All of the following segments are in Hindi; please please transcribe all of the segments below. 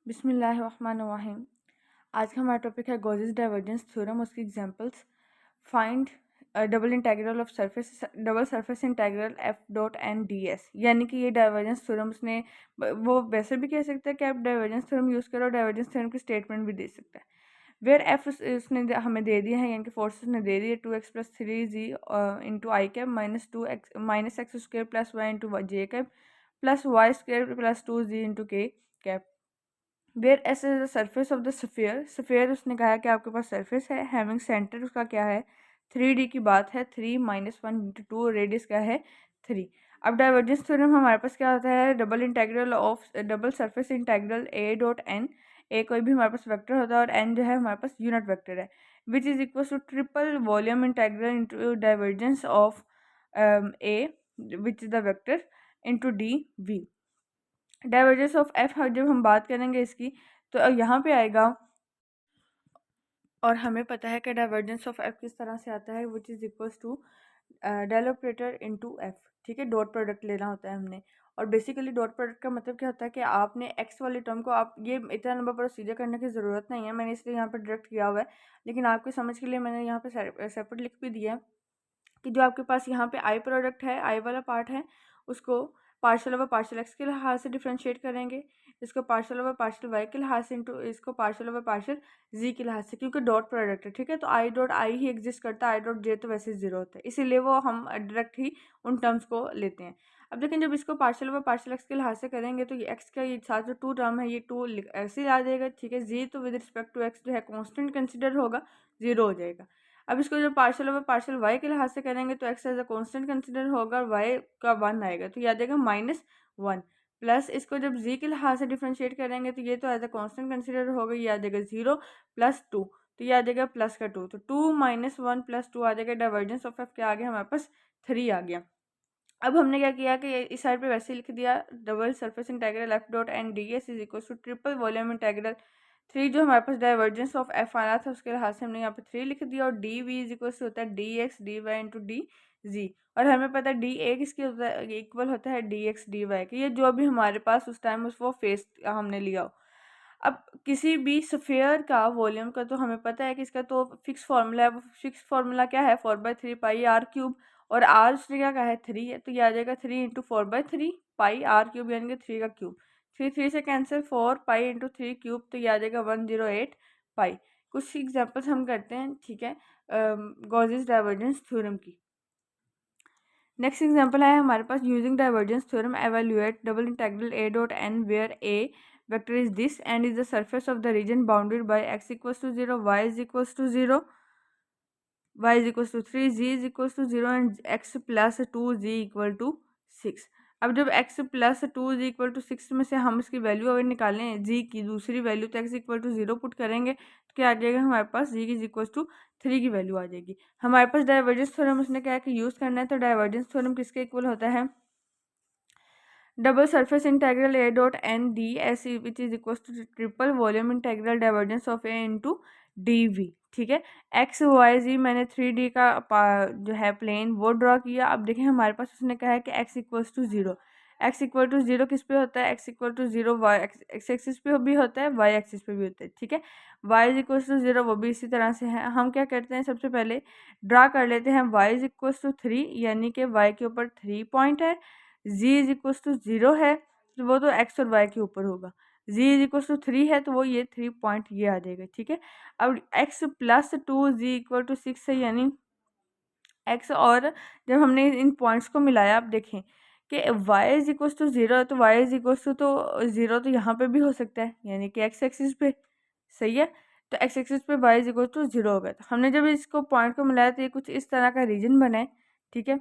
बिस्मिल्लाहिर्रहमानिर्रहीम। आज का हमारा टॉपिक है गॉसेस डाइवर्जेंस थ्योरम, उसकी examples. Find double integral of surface double surface integral F dot N D S. यानी कि ये डाइवर्जेंस थ्योरम उसने वो वैसे भी कह सकता है कि आप डाइवर्जेंस थ्योरम यूज़ करो, डाइवर्जेंस थ्योरम की स्टेटमेंट भी दे सकता है। वेयर एफ उसने हमें दे दिया है, यानी कि फोर्सेस ने दे दी है 2x plus 3z into i cap minus x square plus y into j cap plus y square plus 2z into k cap. Where S is the surface of the sphere. Sphere उसने कहा है कि आपके पास सरफेस है, हैविंग सेंटर उसका क्या है 3D की बात है, 3 माइनस 1 इंटू 2, रेडियस क्या है 3। अब डाइवर्जेंस थ्योरम हमारे पास क्या होता है, double integral of double surface integral A dot n. A कोई भी हमारे पास वेक्टर होता है और एन जो है हमारे पास यूनिट वेक्टर है, which is equal to triple volume integral into divergence of A which is the vector into D V. Divergence of F जब हम बात करेंगे इसकी, तो यहाँ पे आएगा, और हमें पता है कि डाइवर्जेंस ऑफ एफ किस तरह से आता है, which is equals to del operator into F. ठीक है, डॉट प्रोडक्ट लेना होता है हमने। और बेसिकली डॉट प्रोडक्ट का मतलब क्या होता है कि आपने एक्स वाले टर्म को, आप ये इतना लंबा प्रोसीजर करने की ज़रूरत नहीं है, मैंने इसलिए यहाँ पर डायरेक्ट किया हुआ है, लेकिन आपकी समझ के लिए मैंने यहाँ पे सेपरेट लिख भी दिया है कि जो आपके पास यहाँ पे आई प्रोडक्ट है, आई वाला पार्ट है, उसको पार्शियल ओवर पार्शियल एक्स के लिहाज से डिफ्रेंशिएट करेंगे, इसको पार्शियल ओवर पार्शियल वाई के लिहाज से, इंटू इसको पार्शियल ओवर पार्शियल जी के लिहाज से, क्योंकि डॉट प्रोडक्ट है। ठीक है, तो I dot I he exist करता है, आई डॉट जे तो वैसे जीरो होता है, इसीलिए वो हम डायरेक्ट ही उन टर्म्स को लेते हैं। अब लेकिन जब इसको पार्शियल ओवर पार्शियल एक्स के लिहाज से करेंगे तो ये एक्स का ये साथ जो टू टर्म है, ये टू ऐसे ही आ जाएगा। ठीक है, जी तो विद रिस्पेक्ट टू एक्स जो है कॉन्स्टेंट कंसिडर होगा, जीरो हो जाएगा। अब इसको जब पार्शियल ओवर पार्शियल वाई के लिहाज से करेंगे तो X as a constant consider होगा और वाई का 1 आएगा, तो याद आएगा -1। प्लस इसको जब जी के लिहाज से डिफ्रेंशिएट करेंगे तो ये तो एज अ कॉन्स्टेंट कंसिडर होगा, ये आ जाएगा 0 प्लस 2, तो ये आ जाएगा प्लस का 2, तो 2 माइनस 1 प्लस 2 आ जाएगा। डाइवर्जेंस ऑफ एफ क्या आ गया हमारे पास 3 आ गया। अब हमने क्या किया कि इस साइड पे वैसे लिख दिया, double surface integral F dot N D S is equal to triple volume integral 3, जो हमारे पास डाइवर्जेंस ऑफ एफ आना था उसके लिहाज से हमने यहाँ पे 3 लिख दिया, और डी वी इज इक्वल होता है D X D Y into D G. और हमें पता है डी ए किसकी होता है, इक्वल होता है डी एक्स डी वाई के, ये जो भी हमारे पास उस टाइम उस वो फेस हमने लिया हो। अब किसी भी स्फीयर का वॉल्यूम का तो हमें पता है कि इसका तो फिक्स फार्मूला है, वो फिक्स फार्मूला क्या है 4/3 पाई r क्यूब, और r उसने क्या कहा है 3 है, तो ये आ जाएगा 3 इंटू 4/3 पाई r क्यूब, यानी कि 3 का क्यूब। 3 3 से कैंसिल, 4 पाई इंटू 3 क्यूब, तो ये आ जाएगा 108 पाई। कुछ एग्जांपल्स हम करते हैं, ठीक है, गॉसेस डाइवर्जेंस थ्योरम की। नेक्स्ट एग्जांपल है हमारे पास, using divergence theorem evaluate double integral A dot n where A vector is this and is the surface of the region bounded by x equals to 0, y is equals to 0, y is equals to 3, z is equals to 0 and x plus 2z equal to 6। अब जब x plus 2z equal to 6 में से हम इसकी वैल्यू अगर निकालें z की दूसरी वैल्यू, तो x इक्वल टू 0 पुट करेंगे तो क्या आ जाएगा हमारे पास, z इज इक्वल टू 3 की वैल्यू आ जाएगी। हमारे पास डाइवर्जेंस थ्योरम उसने क्या है कि यूज़ करना है, तो डाइवर्जेंस थ्योरम किसके इक्वल होता है, double surface integral A dot N D S which is equal to triple volume integral divergence of A into D V. ठीक है, एक्स वाई जी मैंने 3D का जो है प्लेन वो ड्रॉ किया। अब देखें हमारे पास उसने कहा है कि X equals to 0, X equal to 0 किस पे होता है, X equal to 0 Y X axis पे भी होता है, वाई एक्सिस पे भी होता है। ठीक है, वाई इज इक्वल्स टू 0 वो भी इसी तरह से है। हम क्या करते हैं, सबसे पहले ड्रा कर लेते हैं वाई इज इक्वल्स टू 3, यानी कि वाई के ऊपर 3 पॉइंट है, z इज इक्वल टू 0 है तो वो तो x और y के ऊपर होगा, z इज इक्वल टू 3 है तो वो ये 3 पॉइंट ये आ जाएगा। ठीक है, अब x plus 2 z equal to 6 है, यानी x, और जब हमने इन पॉइंट्स को मिलाया, आप देखें कि y इज इक्वल टू 0 है तो y इज इक्वल टू तो 0 तो यहाँ पे भी हो सकता है, यानी कि x एक्सिस पे, सही है, तो x एक्सिस पे y इज इक्वल टू 0 हो गया। तो हमने जब इसको पॉइंट को मिलाया तो ये कुछ इस तरह का रीजन बना है। ठीक है,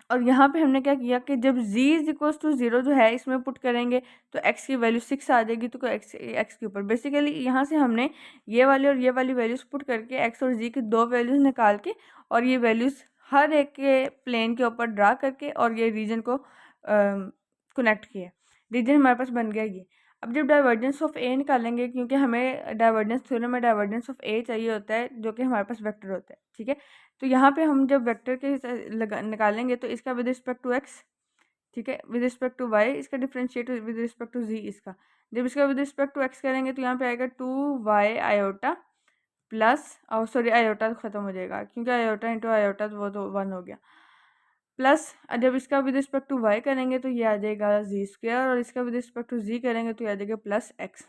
और यहाँ पे हमने क्या किया कि जब z इज इक्वल टू 0 जो है इसमें पुट करेंगे तो x की वैल्यू 6 आ जाएगी, तो x के ऊपर बेसिकली यहाँ से हमने ये वाली और ये वाली वैल्यूज़ पुट करके x और z की दो वैल्यूज़ निकाल के और ये वैल्यूज़ हर एक के प्लेन के ऊपर ड्रा करके और ये रीजन को कनेक्ट किया, रीजन हमारे पास बन गया ये। अब जब डाइवर्जेंस ऑफ ए निकालेंगे, क्योंकि हमें डाइवर्जेंस थ्योरम में डाइवर्जेंस ऑफ ए चाहिए होता है जो कि हमारे पास वेक्टर होता है। ठीक है, तो यहाँ पे हम जब वेक्टर के निकालेंगे तो इसका विद रिस्पेक्ट टू एक्स, ठीक है, विद रिस्पेक्ट टू वाई इसका डिफरेंशिएट विद रिस्पेक्ट टू जी इसका। जब इसका विद रिस्पेक्ट टू एक्स करेंगे तो यहाँ पे आएगा 2y आयोटा प्लस, और सॉरी आयोटा तो खत्म हो जाएगा क्योंकि आयोटा इंटू आयोटा तो वो तो 1 हो गया, प्लस जब इसका विद रिस्पेक्ट टू वाई करेंगे तो ये आ जाएगा जी स्क्वायर, और इसका विद रिस्पेक्ट टू जी करेंगे तो ये आ जाएगा प्लस एक्स।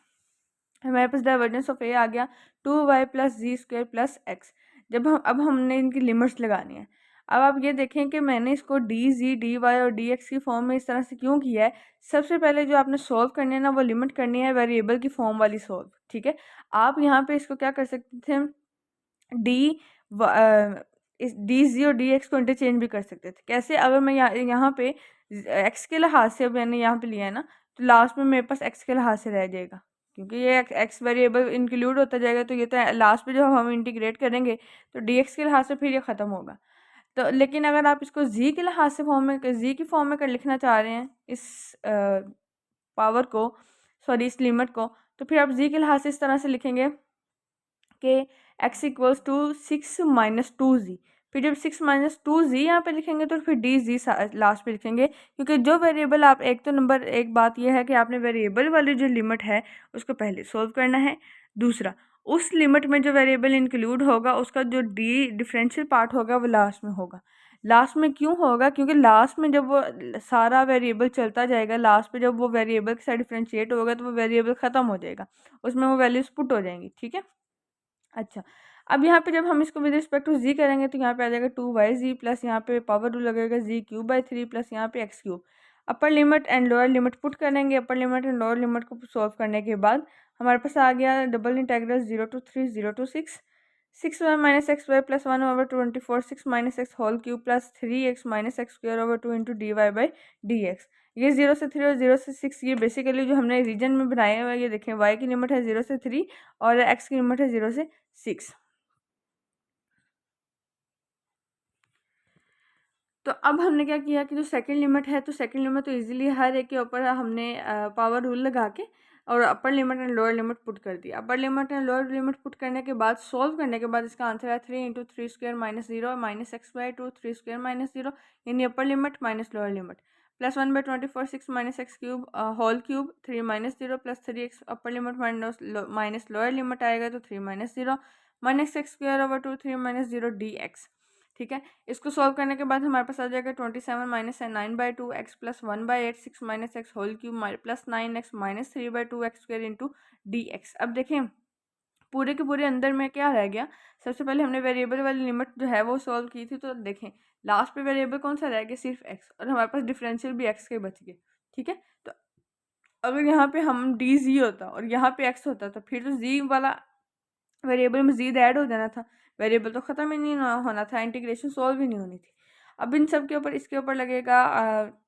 हमारे पास डाइवर्जेंस ऑफ ए आ गया 2y plus Z square plus x. जब हम अब हमने इनकी लिमिट्स लगानी है। अब आप ये देखें कि मैंने इसको डी जी डी वाई और डी एक्स की फॉर्म में इस तरह से क्यों किया है। सबसे पहले जो आपने सॉल्व करनी है ना, वो लिमिट करनी है वेरिएबल की फॉर्म वाली सॉल्व, ठीक है। आप यहाँ पे इसको क्या कर सकते थे, डी इस डी जी और डी एक्स को इंटरचेंज भी कर सकते थे। कैसे, अगर मैं यहाँ पे एक्स के लिहाज से मैंने यहाँ पे लिया है ना, तो लास्ट में मेरे पास एक्स के लिहाज से रह जाएगा, क्योंकि ये एक्स वेरिएबल इंक्लूड होता जाएगा, तो ये तो लास्ट पे जब हम इंटीग्रेट करेंगे तो डी एक्स के लिहाज से फिर ये ख़त्म होगा। तो लेकिन अगर आप इसको जी के लिहाज से फॉर्म में जी की फॉर्म में कर लिखना चाह रहे हैं इस पावर को, सॉरी इस लिमिट को, तो फिर आप जी के लिहाज से इस तरह से लिखेंगे कि x equals to 6 minus 2z। फिर जब 6 माइनस 2z यहाँ पे लिखेंगे तो फिर डी जी लास्ट पे लिखेंगे, क्योंकि जो वेरिएबल आप एक तो नंबर एक बात यह है कि आपने वेरिएबल वाली जो लिमिट है उसको पहले सोल्व करना है। दूसरा, उस लिमिट में जो वेरिएबल इंक्लूड होगा उसका जो डी डिफरेंशियल पार्ट होगा वो लास्ट में होगा। लास्ट में क्यों होगा, क्योंकि लास्ट में जब वो सारा वेरिएबल चलता जाएगा, लास्ट पे जब वो वेरिएबल के साथ डिफरेंशिएट होगा तो वो वेरिएबल ख़त्म हो जाएगा, उसमें वो वैल्यूज पुट हो जाएंगी, ठीक है। अच्छा, अब यहाँ पे जब हम इसको विद रिस्पेक्ट टू जी करेंगे तो यहाँ पे आ जाएगा 2y प्लस यहाँ पे पावर रूल लगेगा z³ प्लस यहाँ पे x³। Upper limit and lower limit put करेंगे। Upper limit and lower limit को सॉल्व करने के बाद हमारे पास आ गया double integral 0 to 3 0 to 6 6y minus x y plus 1/24 6 minus x whole cube plus 3x minus x square over 2 into dy/dx। ये 0 से 3 और 0 से 6 ये बेसिकली जो हमने रीजन में बनाए हुए, ये देखें y की लिमिट है 0 से 3 और x की लिमिट है 0 से 6। तो अब हमने क्या किया कि जो सेकंड लिमिट है, तो सेकंड लिमिट तो इजीली हर एक के ऊपर हमने पावर रूल लगा के और अपर limit and lower limit put कर दिया। अपर limit and lower limit put करने के बाद सॉल्व करने के बाद इसका आंसर है 3 into 3² minus 0 minus x/2 3² minus 0, यानी upper limit minus lower limit plus 1/24 6 minus x³ whole cube 3 minus 0 plus 3x upper limit minus lower limit आएगा तो 3 minus 0 minus x² over 2 3 minus 0 dx, ठीक है। इसको सॉल्व करने के बाद हमारे पास आ जाएगा 27 minus 9/2 x plus 1/8 6 minus x whole cube plus 9x minus 3/2 x² into D X. अब देखें पूरे के पूरे अंदर में क्या रह गया। सबसे पहले हमने वेरिएबल वाली लिमिट जो है वो सॉल्व की थी, तो देखें लास्ट पे वेरिएबल कौन सा रह गया, सिर्फ x, और हमारे पास डिफरेंशियल भी x के बच गए, ठीक है। तो अगर यहाँ पे हम डी जी होता और यहाँ पे x होता तो फिर तो जी वाला वेरिएबल मज़ीद ऐड हो जाना था, वेरिएबल तो ख़त्म ही नहीं होना था, इंटीग्रेशन सॉल्व ही नहीं होनी थी। अब इन सब के ऊपर इसके ऊपर लगेगा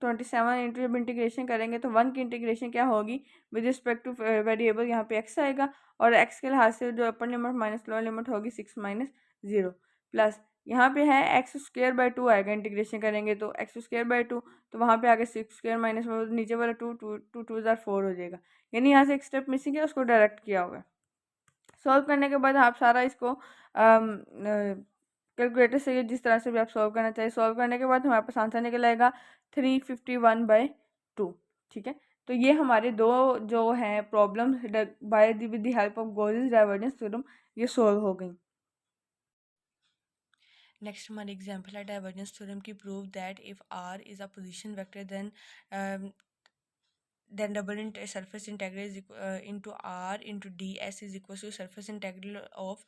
27 इंटू, जब इंटीग्रेशन करेंगे तो 1 की इंटीग्रेशन क्या होगी विद रिस्पेक्ट टू वेरिएबल, यहाँ पे x आएगा और x के लिहाज से जो अपर लिमिट माइनस लोअर लिमिट होगी 6 माइनस 0 प्लस यहाँ पे है x² 2 आएगा, इंटीग्रेशन करेंगे तो x²/2, तो वहाँ पे आगे 6² माइनस नीचे वाला 2 2 ज़ार 4 हो जाएगा, यानी यहाँ से एक स्टेप मिसिंग है, उसको डायरेक्ट किया हुआ है। सॉल्व करने के बाद आप सारा इसको कैलकुलेटर से जिस तरह से भी आप सॉल्व करना चाहिए, सॉल्व करने के बाद हमारे पास आंसर निकल आएगा 351/2, ठीक है। तो ये हमारे दो जो हैं problem by with the help of Gauss's divergence theorem ये सॉल्व हो गई। नेक्स्ट हमारी एग्जांपल है डाइवर्जेंस थ्योरम की, prove that if R is a position vector then double surface integral is into r into ds is equals to surface integral of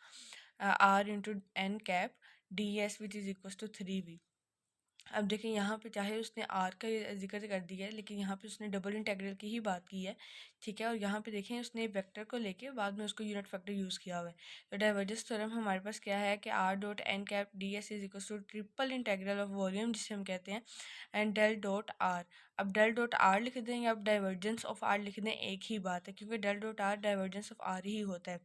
r into n cap ds which is equals to 3v। अब देखें यहाँ पे चाहे उसने आर का जिक्र कर दिया है, लेकिन यहाँ पे उसने डबल इंटीग्रल की ही बात की है, ठीक है। और यहाँ पे देखें उसने वेक्टर को लेके बाद में उसको यूनिट फैक्टर यूज़ किया हुआ है। तो डाइवर्जेंस थ्योरम हमारे पास क्या है कि R dot N cap D S is equal to triple integral of volume जिसे हम कहते हैं एंड डेल डॉट आर। अब डेल डॉट आर लिख देंगे, अब डाइवर्जेंस ऑफ आर लिख दें, एक ही बात है क्योंकि del dot r divergence of r ही होता है।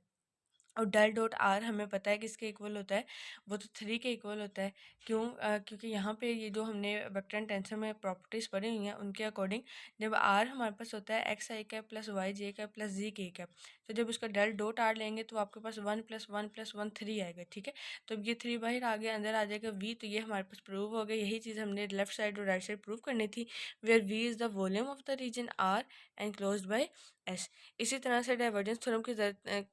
और डेल डॉट आर हमें पता है किसके इक्वल होता है, वो तो 3 के इक्वल होता है। क्यों? क्योंकि यहाँ पे ये जो हमने वेक्टर एंड टेंसर में प्रॉपर्टीज़ पढ़ी हुई हैं उनके अकॉर्डिंग जब आर हमारे पास होता है एक्स आई कैप प्लस वाई जे कैप प्लस जी के कैप, तो जब उसका डेल डॉट आर लेंगे तो आपके पास 1 + 1 + 1 3 आएगा। ठीक है, तो अब ये 3 बाहर आ गया, अंदर आ जाएगा वी, तो ये हमारे पास प्रूव हो गया। यही चीज़ हमने लेफ्ट साइड और राइट साइड प्रूव करनी थी, where V is the volume of the region are enclosed by S. इसी तरह से डाइवर्जेंस थ्योरम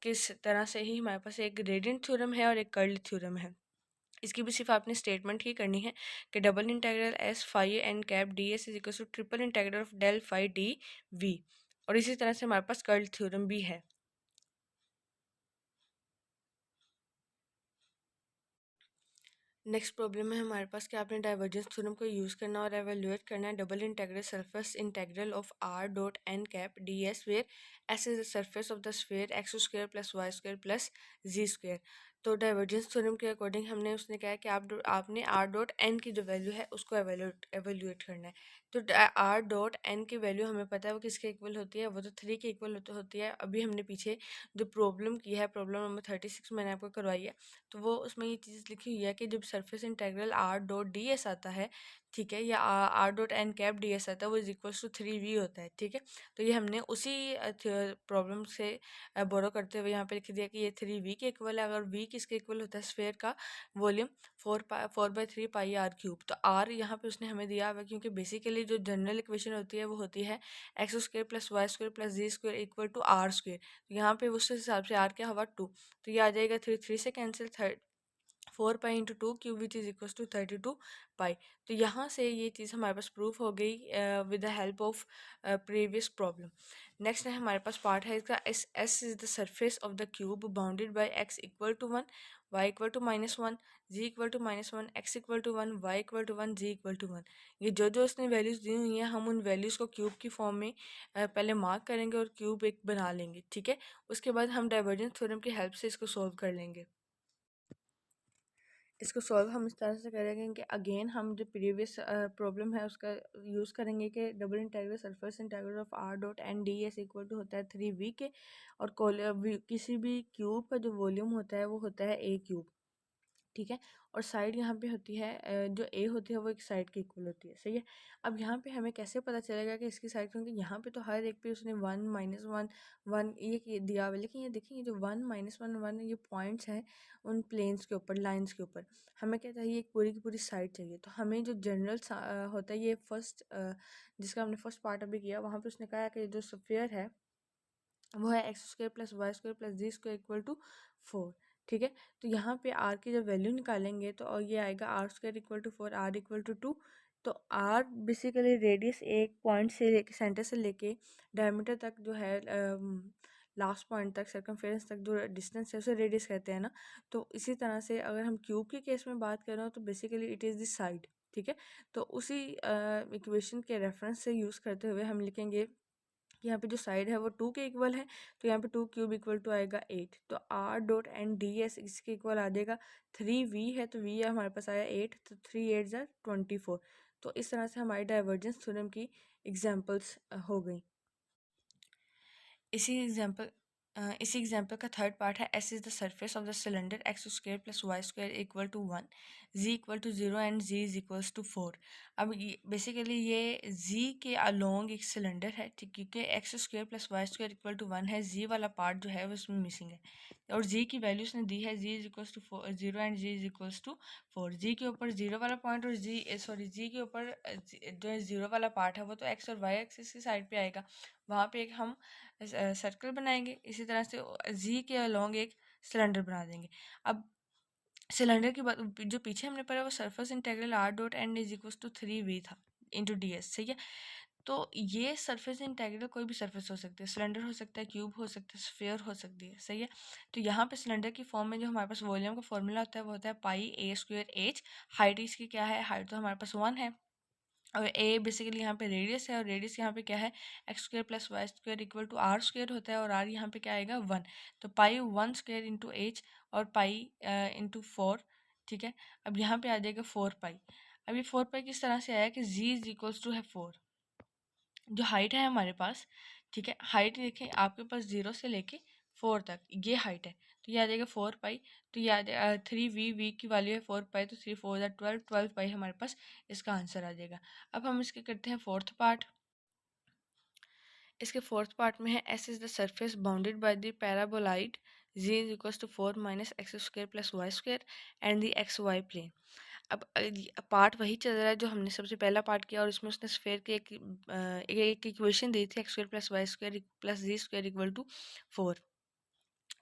किस तरह से ही हमारे पास एक ग्रेडियंट थ्योरम है और एक कर्ल थ्योरम है। इसकी भी सिर्फ आपने स्टेटमेंट ही करनी है कि double integral S phi N cap D S is equal to triple integral of del phi D V. और इसी तरह से हमारे पास कर्ल थ्योरम भी है। नेक्स्ट प्रॉब्लम है हमारे पास कि आपने डाइवर्जेंस थ्योरम को यूज़ करना और एवेल्युएट करना है double integral surface integral of R dot N cap D S where S is the surface of the sphere X square plus Y square plus Z square. तो डाइवर्जेंस थ्योरम के अकॉर्डिंग हमने उसने कहा है कि आपने आर डॉट एन की जो वैल्यू है उसको एवेल्युएट करना है। तो आर डॉट एन की वैल्यू हमें पता है वो किसके इक्वल होती है, वो तो 3 के इक्वल होती है। अभी हमने पीछे जो प्रॉब्लम की है, प्रॉब्लम नंबर 36 मैंने आपको करवाई है, तो वो उसमें ये चीज़ लिखी हुई है कि जब surface integral R dot D S आता है, ठीक है, या R dot N cap D S आता है, वो इज इक्वल्स टू 3 वी होता है। ठीक है, तो ये हमने उसी प्रॉब्लम से बोरो करते हुए यहाँ पे लिख दिया कि ये 3 वी के इक्वल है। अगर वी किसके इक्वल होता है, स्फेयर का वॉल्यूम 4/3 पाई r क्यूब, तो आर यहाँ पे उसने हमें दिया हुआ है, क्योंकि बेसिकली जो जनरल इक्वेशन होती है वो होती है X square plus Y square plus Z square equal to R square. तो यहाँ पे उस हिसाब से आर क्या हुआ 2, तो ये आ जाएगा 3, 3 से cancel, 4 pi into 2 cube which is equal to 32 pi. तो यहाँ से ये चीज़ हमारे पास प्रूफ हो गई with the help of previous problem. Next है हमारे पास पार्ट है इसका, S is the surface of the cube bounded by X equal to 1 Y equal to -1 Z equal to -1 X equal to 1 Y equal to 1 Z equal to 1। ये जो जो उसने वैल्यूज़ दी हुई हैं हम उन वैल्यूज़ को क्यूब की फॉर्म में पहले मार्क करेंगे और क्यूब एक बना लेंगे। ठीक है, उसके बाद हम डाइवर्जेंस थ्योरम की हेल्प से इसको सॉल्व कर लेंगे। इसको सॉल्व हम इस तरह से करेंगे कि अगेन हम जो प्रीवियस प्रॉब्लम है उसका यूज़ करेंगे कि double integral surface integral of R dot N D S equal to होता है 3 वी के, और किसी भी क्यूब का जो वॉल्यूम होता है वो होता है ए क्यूब। ठीक है, और साइड यहाँ पे होती है जो ए होती है वो एक साइड के इक्वल होती है। सही है, अब यहाँ पे हमें कैसे पता चलेगा कि इसकी साइड, क्योंकि यहाँ पे तो हर एक पे उसने 1 -1 1 ये दिया हुआ है, लेकिन ये देखिए ये जो 1 -1 1 ये पॉइंट्स हैं उन प्लेन्स के ऊपर, लाइंस के ऊपर, हमें क्या चाहिए, एक पूरी की पूरी साइड चाहिए। तो हमें जो जनरल होता है ये फर्स्ट जिसका हमने फर्स्ट पार्ट अभी किया, वहाँ पे उसने कहा कि जो स्फीयर है वो है X square plus Y square plus Z square equal to 4। ठीक है, तो यहाँ पे आर की जब वैल्यू निकालेंगे तो और ये आएगा R square equal to 4 R equal to 2। तो आर बेसिकली रेडियस एक पॉइंट से लेके सेंटर से लेके डायमीटर तक जो है लास्ट पॉइंट तक सर्कमफेरेंस तक जो डिस्टेंस है उसे रेडियस कहते हैं ना। तो इसी तरह से अगर हम क्यूब के केस में बात कर रहे हो तो basically it is the side. ठीक है, तो उसी इक्वेशन के रेफरेंस से यूज़ करते हुए हम लिखेंगे कि यहाँ पे जो साइड है वो 2 के इक्वल है, तो यहाँ पे 2 क्यूब इक्वल टू आएगा 8। तो R dot N D S इसके इक्वल आ जाएगा 3 वी है, तो वी हमारे पास आया 8, तो 3 8 ज़ा 24। तो इस तरह से हमारी डाइवर्जेंस थ्योरम की एग्जांपल्स हो गई। इसी एग्जाम्पल का थर्ड पार्ट है, S is the surface of the cylinder X square plus Y square equal to 1 Z equal to 0 and ji is equals to 4। अब बेसिकली ये जी के अलोंग एक सिलेंडर है, ठीक, क्योंकि X square plus Y square equal to 1 है, जी वाला पार्ट जो है वो इसमें मिसिंग है, और जी की वैल्यू उसने दी है, G is equals to 0 and ji is equals to 4। G के ऊपर जीरो वाला पॉइंट और जी के ऊपर जो जीरो वाला पार्ट है वो तो एक्स और वाई एक्सिस की साइड पे आएगा, वहाँ पे एक हम सर्कल बनाएंगे। इसी तरह से जी के अलोंग एक सिलेंडर बना देंगे। अब सिलेंडर की बात जो पीछे हमने पढ़ा वो surface integral R dot N is equal to 3 V था इंटू डी एस। सही है, तो ये सरफेस इंटीग्रल कोई भी सरफेस हो सकती है, सिलेंडर हो सकता है, क्यूब हो सकता है, स्फीयर हो सकती है। सही है, तो यहाँ पे सिलेंडर की फॉर्म में जो हमारे पास वॉल्यूम का फॉर्मूला होता है वो होता है पाई ए स्क्वायर एच। हाइट इसकी क्या है, हाइट तो हमारे पास 1 है, और ए बेसिकली यहाँ पे रेडियस है, और रेडियस यहाँ पे क्या है, X square plus Y square equal to R square होता है, और आर यहाँ पे क्या आएगा 1। तो पाई 1 स्क्वायर इंटू एच और पाई इंटू 4। ठीक है, अब यहाँ पे आ जाएगा 4 पाई। अब ये 4 पाई किस तरह से आया कि जी इज इक्वल्स टू है 4, जो हाइट है हमारे पास। ठीक है, हाइट देखें आपके पास 0 से लेके 4 तक ये हाइट है, तो ये आ जाएगा 4 पाई। तो ये आ जाएगा 3v की वैल्यू है 4 पाई, तो 3 4 12, 12 पाई हमारे पास इसका आंसर आ जाएगा। अब हम इसके करते हैं फोर्थ पार्ट। इसके फोर्थ पार्ट में है S is the surface bounded by the paraboloid Z is equal to 4 - x² + y² and the XY plane. अब पार्ट वही चल रहा है जो हमने सबसे पहला पार्ट किया, और इसमें उसने स्फेयर की एक इक्वेशन दी थी x² + y² + z² = 4।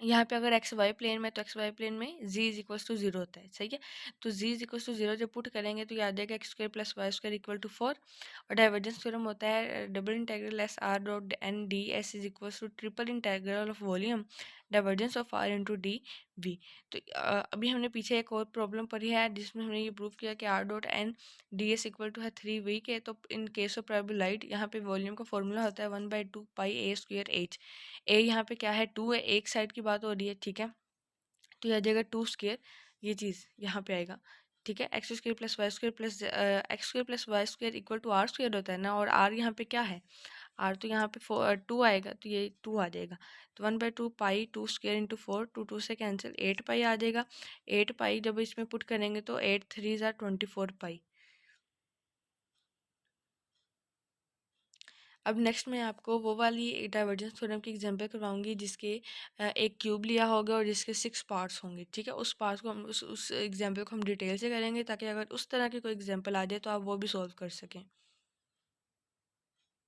यहाँ पे अगर एक्स वाई प्लेन में, तो एक्स वाई प्लेन में z इज इक्वल टू 0 होता है, सही है। तो z इज इक्वल टू 0 जब पुट करेंगे तो याद आएगा x² + y² = 4। और डाइवर्जेंस थ्योरम होता है double integral S R dot N D S is equal to triple integral of volume divergence of R into D V. तो अभी हमने पीछे एक और प्रॉब्लम पढ़ी है जिसमें हमने ये प्रूव किया कि R dot N D S equal to है 3v के। तो इन केस ऑफ पैराबोलाइड यहाँ पे वॉल्यूम का फॉर्मूला होता है 1/2 पाई a² ए यहाँ पे क्या है 2 है, एक साइड की बात हो रही है, ठीक है। तो यह आ जाएगा 2², ये चीज़ यहाँ पे आएगा, ठीक है। x² + y² + x² + y² = r² होता है ना, और r यहाँ पे क्या है, r तो यहाँ पे 2 आएगा, तो ये 2 आ जाएगा। तो 1/2 पाई 2² इंटू 4, 2 से कैंसिल 8 पाई आ जाएगा। 8 पाई जब इसमें पुट करेंगे तो 8 3 = 24 पाई। अब नेक्स्ट मैं आपको वो वाली डाइवर्जेंस थ्योरम की एग्जांपल करवाऊंगी जिसके एक क्यूब लिया होगा और जिसके 6 पार्ट्स होंगे, ठीक है। उस पार्ट को हम उस एग्जांपल को हम डिटेल से करेंगे ताकि अगर उस तरह की कोई एग्जांपल आ जाए तो आप वो भी सॉल्व कर सकें।